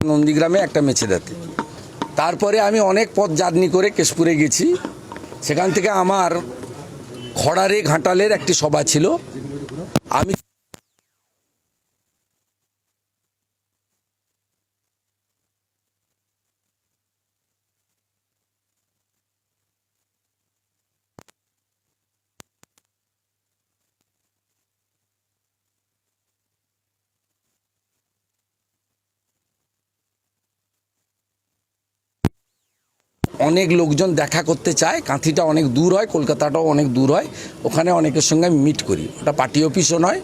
নন্দীগ্রামে একটা মেছেদাতে। তারপরে আমি অনেক পথ জার্নি করে কেশপুরে গেছি। সেখান থেকে আমার খড়ারে ঘাটালের একটি সভা ছিল। আমি অনেক লোকজন দেখা করতে চায়। কাঁথিটা অনেক দূর হয়, কলকাতাটাও অনেক দূর হয়। ওখানে অনেকের সঙ্গে আমি মিট করি। ওটা পার্টি অফিসও নয়,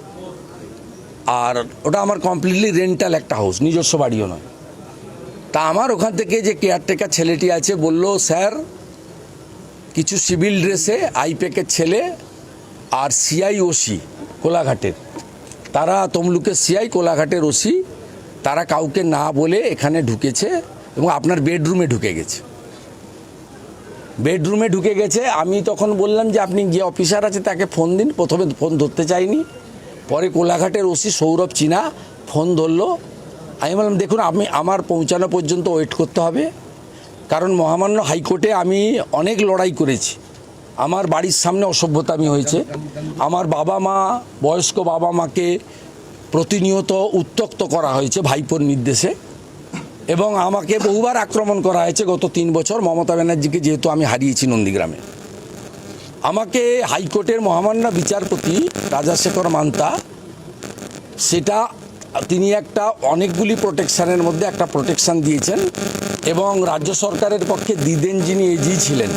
আর ওটা আমার কমপ্লিটলি রেন্টাল একটা হাউস, নিজস্ব বাড়িও নয়। তা আমার ওখান থেকে যে কেয়ারটেকার ছেলেটি আছে বলল, স্যার কিছু সিভিল ড্রেসে আইপ্যাকের ছেলে আর সিআই ওসি কোলাঘাটের, তারা তমলুকের সিআই কোলাঘাটের ওসি, তারা কাউকে না বলে এখানে ঢুকেছে এবং আপনার বেডরুমে ঢুকে গেছে। বেডরুমে ঢুকে গেছে। আমি তখন বললাম যে আপনি যে অফিসার আছে তাকে ফোন দিন। প্রথমে ফোন ধরতে চাইনি, পরে কোলাঘাটের ওসি সৌরভ চিনা ফোন ধরলো। আমি বললাম দেখুন, আমি আমার পৌঁছানো পর্যন্ত ওয়েট করতে হবে, কারণ মহামান্য হাইকোর্টে আমি অনেক লড়াই করেছি। আমার বাড়ির সামনে অসভ্যতামি হয়েছে। আমার বাবা মা, বয়স্ক বাবা মাকে প্রতিনিয়ত উত্ত্যক্ত করা হয়েছে ভাইপোর নির্দেশে, এবং আমাকে বহুবার আক্রমণ করা হয়েছে গত 3 বছর মমতা ব্যানার্জিকে, যেহেতু আমি হারিয়েছি নন্দীগ্রামে। আমাকে হাইকোর্টের মহামান্য বিচারপতি রাজাশেখর মান্তা, সেটা তিনি একটা অনেকগুলি প্রোটেকশানের মধ্যে একটা প্রোটেকশান দিয়েছেন, এবং রাজ্য সরকারের পক্ষে দিদেন যিনি এজি ছিলেন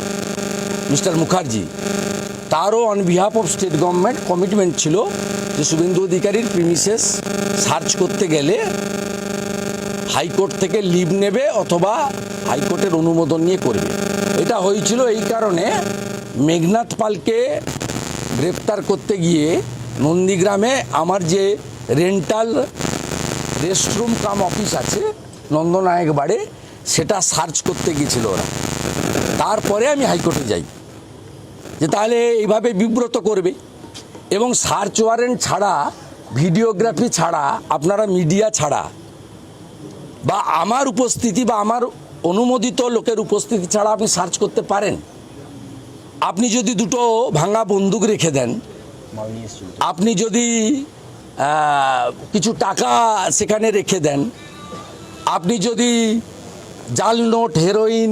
মিস্টার মুখার্জি, তারও on behalf of state government commitment ছিল যে শুভেন্দু অধিকারীর প্রিমিসেস সার্চ করতে গেলে হাইকোর্ট থেকে লিভ নেবে অথবা হাইকোর্টের অনুমোদন নিয়ে করবে। এটা হয়েছিল এই কারণে, মেঘনাথ পালকে গ্রেপ্তার করতে গিয়ে নন্দীগ্রামে আমার যে রেন্টাল রেস্টরুম কাম অফিস আছে নন্দনায়ক বাড়ে, সেটা সার্চ করতে গিয়েছিল ওরা। তারপরে আমি হাইকোর্টে যাই যে তাহলে এইভাবে বিব্রত করবে, এবং সার্চ ওয়ারেন্ট ছাড়া, ভিডিওগ্রাফি ছাড়া, আপনারা মিডিয়া ছাড়া বা আমার উপস্থিতি বা আমার অনুমোদিত লোকের উপস্থিতি ছাড়া আপনি সার্চ করতে পারেন? আপনি যদি দুটো ভাঙা বন্দুক রেখে দেন, আপনি যদি কিছু টাকা সেখানে রেখে দেন, আপনি যদি জাল নোট, হেরোইন,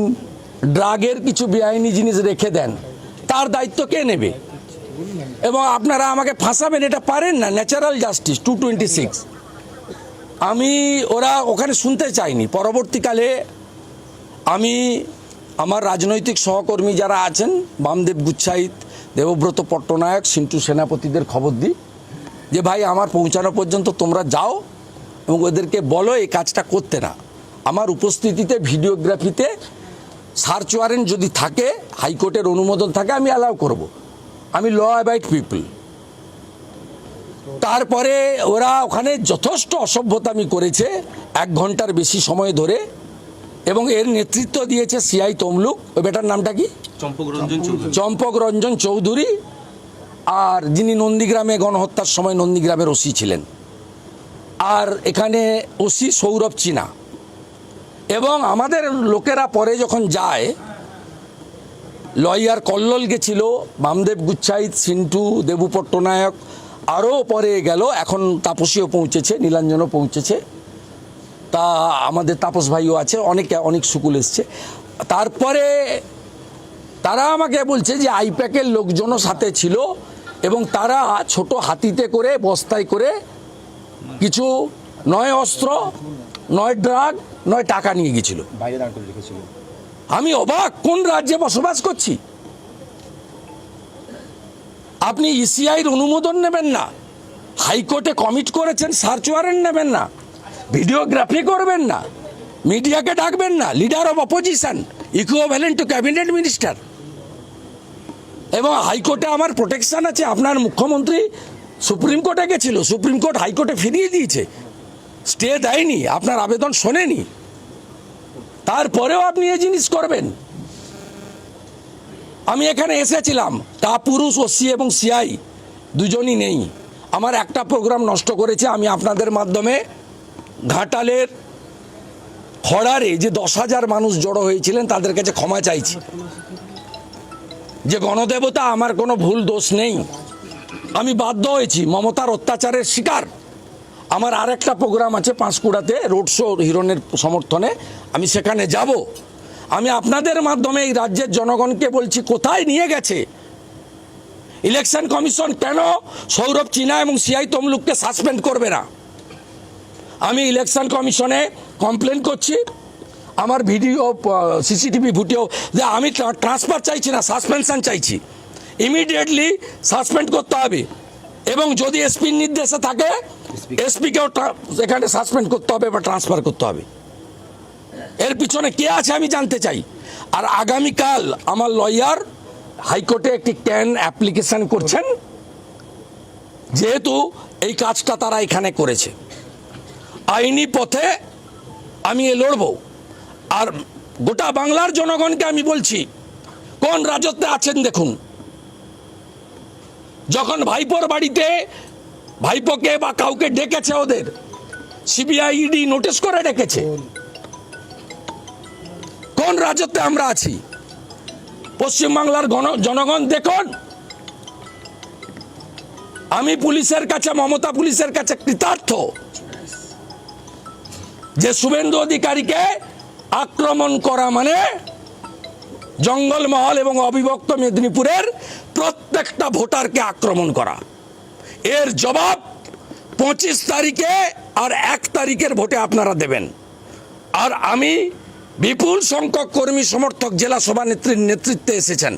ড্রাগের কিছু বেআইনি জিনিস রেখে দেন, তার দায়িত্ব কে নেবে? এবং আপনারা আমাকে ফাঁসাবেন, এটা পারেন না। ন্যাচারাল জাস্টিস 226 আমি ওরা ওখানে শুনতে চাইনি। পরবর্তীকালে আমি আমার রাজনৈতিক সহকর্মী যারা আছেন, বামদেব গুচ্ছাইত, দেবব্রত পট্টনায়ক, সিন্টু সেনাপতিদের খবর দিই যে ভাই আমার পৌঁছানো পর্যন্ত তোমরা যাও এবং ওদেরকে বলো এই কাজটা করতে না। আমার উপস্থিতিতে ভিডিওগ্রাফিতে সার্চ ওয়ারেন্ট যদি থাকে, হাইকোর্টের অনুমোদন থাকে, আমি অ্যালাউ করব। আমি ল অ্যাবাইড পিপল। তারপরে ওরা ওখানে যথেষ্ট অসভ্যতামি করেছে 1 ঘন্টার বেশি সময় ধরে, এবং এর নেতৃত্ব দিয়েছে সিআই তমলুক। ওই বেটার নামটা কি? চম্পক রঞ্জন চৌধুরী, আর যিনি নন্দীগ্রামে গণহত্যার সময় নন্দীগ্রামের ওসি ছিলেন, আর এখানে ওসি সৌরভ চিনা। এবং আমাদের লোকেরা পরে যখন যায়, লয়ার কল্লোল গেছিল, বামদেব গুচ্ছাইত, সিন্টু, দেবু পট্টনায়ক, আরও পরে গেল, এখন তাপসীও পৌঁছেছে, নীলাঞ্জনও পৌঁছেছে, তা আমাদের তাপস ভাইও আছে, অনেক সুকুল এসছে। তারপরে তারা আমাকে বলছে যে আইপ্যাকের লোকজনও সাথে ছিল, এবং তারা ছোট হাতিতে করে, বস্তায় করে কিছু নয় অস্ত্র, নয় ড্রাগ, নয় টাকা নিয়ে গেছিল। আমি অবাক, কোন রাজ্যে বসবাস করছি? আপনি ইসিআইয়ের অনুমোদন নেবেন না, হাইকোর্টে কমিট করেছেন, সার্চ ওয়ারেন্ট নেবেন না, ভিডিওগ্রাফি করবেন না, মিডিয়াকে ডাকবেন না, leader of opposition, equivalent to cabinet minister, এবং হাইকোর্টে আমার প্রোটেকশন আছে। আপনার মুখ্যমন্ত্রী সুপ্রিম কোর্টে গেছিল, সুপ্রিম কোর্ট হাইকোর্টে ফিরিয়ে দিয়েছে, স্টে দেয়নি, আপনার আবেদন শোনেনি, তারপরেও আপনি এই জিনিস করবেন? আমি এখানে এসেছিলাম, কাপুরুষ ওসি এবং সিআই দুজনই নেই। আমার একটা প্রোগ্রাম নষ্ট করেছে। আমি আপনাদের মাধ্যমে ঘাটালের খড়ারে যে 10,000 মানুষ জড়ো হয়েছিলেন তাদের কাছে ক্ষমা চাইছি, যে গণদেবতা আমার কোনো ভুল দোষ নেই, আমি বাধ্য হয়েছি, মমতার অত্যাচারের শিকার। আমার আরেকটা প্রোগ্রাম আছে পাঁশকুড়াতে, রোড শো হিরণের সমর্থনে, আমি সেখানে যাব। আমি আপনাদের মাধ্যমে এই রাজ্যের জনগণকে বলছি, কোথায় নিয়ে গেছে ইলেকশন কমিশন? কেন সৌরভ চিনা এবং সিআই তমলুককে সাসপেন্ড করবে না? আমি ইলেকশন কমিশনে কমপ্লেন করছি, আমার ভিডিও সিসিটিভি ভিডিও, যে আমি ট্রান্সফার চাইছি না, সাসপেনশন চাইছি, ইমিডিয়েটলি সাসপেন্ড করতে হবে, এবং যদি এসপির নির্দেশে থাকে এসপিকেও এখানে সাসপেন্ড করতে হবে বা ট্রান্সফার করতে হবে। এর পিছনে কে আছে আমি জানতে চাই। আর আগামীকাল আমার লয়ার হাইকোর্টে একটি ক্যান অ্যাপ্লিকেশন করছেন, যেহেতু এই কাজটা তারা এখানে করেছে। আইনি পথে আমি লড়ব। আর গোটা বাংলার জনগণকে আমি বলছি, কোন রাজত্বে আছেন দেখুন। যখন ভাইপোর বাড়িতে ভাইপোকে বা কাউকে ডেকেছে, ওদের সিবিআই ইডি নোটিশ করে ডেকেছে, কোন রাজত্বে আমরা আছি? পশ্চিমবাংলার জনগণ দেখুন, আমি পুলিশের কাছে, মমতা পুলিশের কাছে কৃতার্থ যে শুভেন্দু অধিকারীকে আক্রমণ করা মানে জঙ্গলমহল এবং অবিভক্ত মেদিনীপুরের প্রত্যেকটা ভোটারকে আক্রমণ করা। এর জবাব 25 তারিখে আর 1 তারিখের ভোটে আপনারা দেবেন। আর আমি, বিপুল সংখ্যক কর্মী সমর্থক জেলা সভানেত্রীর নেতৃত্বে এসেছেন,